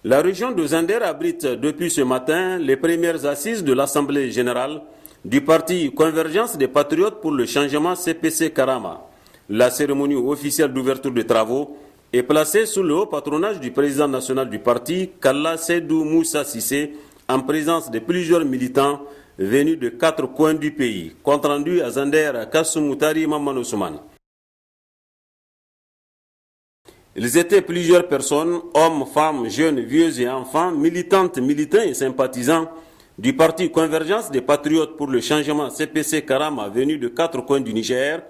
La région de Zander abrite depuis ce matin les premières assises de l'Assemblée générale du parti Convergence des Patriotes pour le changement CPC Karama. La cérémonie officielle d'ouverture des travaux est placée sous le haut patronage du président national du parti, Kalla Seydou Moussa Sissé, en présence de plusieurs militants venus de 4 coins du pays. Compte rendu à Zander, Kassoumutari Maman Ousmane. Ils étaient plusieurs personnes, hommes, femmes, jeunes, vieux et enfants, militantes, militants et sympathisants du parti Convergence des Patriotes pour le changement CPC Karama, venus de 4 coins du Niger,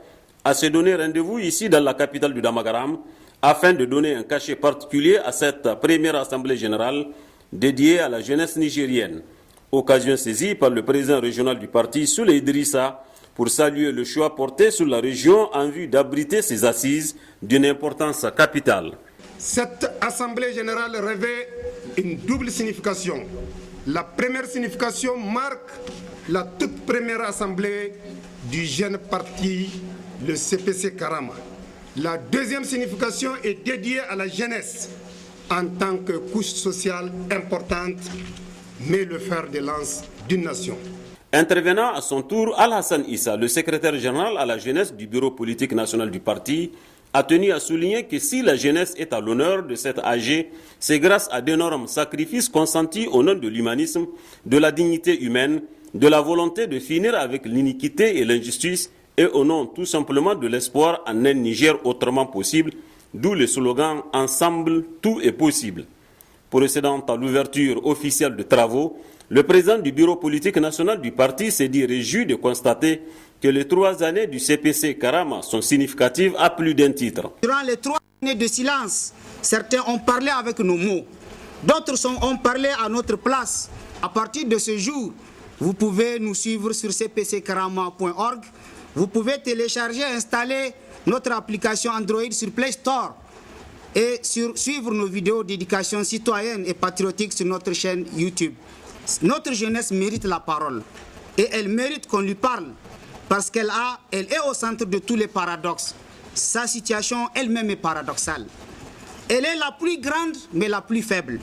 à se donner rendez-vous ici dans la capitale du Damagaram, afin de donner un cachet particulier à cette première assemblée générale dédiée à la jeunesse nigérienne. Occasion saisie par le président régional du parti, Souley Idrissa, pour saluer le choix porté sur la région en vue d'abriter ces assises d'une importance capitale. Cette assemblée générale revêt une double signification. La première signification marque la toute première assemblée du jeune parti, le CPC Karama. La deuxième signification est dédiée à la jeunesse en tant que couche sociale importante, mais le fer de lance d'une nation. Intervenant à son tour, Al-Hassan Issa, le secrétaire général à la jeunesse du bureau politique national du parti, a tenu à souligner que si la jeunesse est à l'honneur de cette AG, c'est grâce à d'énormes sacrifices consentis au nom de l'humanisme, de la dignité humaine, de la volonté de finir avec l'iniquité et l'injustice et au nom tout simplement de l'espoir en un Niger autrement possible, d'où le slogan « Ensemble, tout est possible ». Procédant à l'ouverture officielle de travaux, le président du bureau politique national du parti s'est dit réjoui de constater que les 3 années du CPC Karama sont significatives à plus d'un titre. Durant les 3 années de silence, certains ont parlé avec nos mots, d'autres ont parlé à notre place. À partir de ce jour, vous pouvez nous suivre sur cpckarama.org. Vous pouvez télécharger et installer notre application Android sur Play Store et suivre nos vidéos d'éducation citoyenne et patriotique sur notre chaîne YouTube. Notre jeunesse mérite la parole et elle mérite qu'on lui parle parce qu'elle est au centre de tous les paradoxes. Sa situation elle-même est paradoxale. Elle est la plus grande mais la plus faible.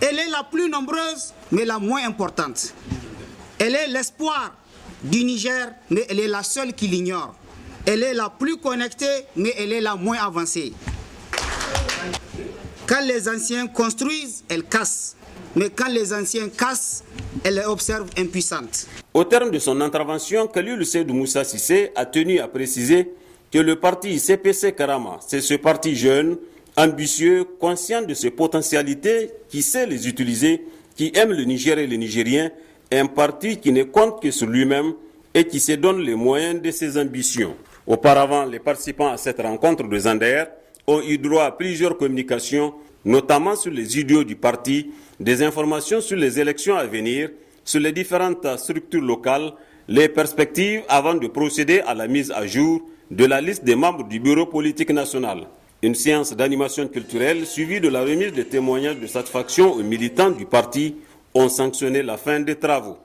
Elle est la plus nombreuse mais la moins importante. Elle est l'espoir du Niger mais elle est la seule qui l'ignore. Elle est la plus connectée mais elle est la moins avancée. Quand les anciens construisent, elle casse. Mais quand les anciens cassent, elle les observe impuissante. Au terme de son intervention, Khalil Seydou Moussa Sissé a tenu à préciser que le parti CPC Karama, c'est ce parti jeune, ambitieux, conscient de ses potentialités, qui sait les utiliser, qui aime le Niger et les Nigériens, un parti qui ne compte que sur lui-même et qui se donne les moyens de ses ambitions. Auparavant, les participants à cette rencontre de Zander ont eu droit à plusieurs communications, notamment sur les idéaux du parti, des informations sur les élections à venir, sur les différentes structures locales, les perspectives avant de procéder à la mise à jour de la liste des membres du bureau politique national. Une séance d'animation culturelle suivie de la remise de témoignages de satisfaction aux militants du parti ont sanctionné la fin des travaux.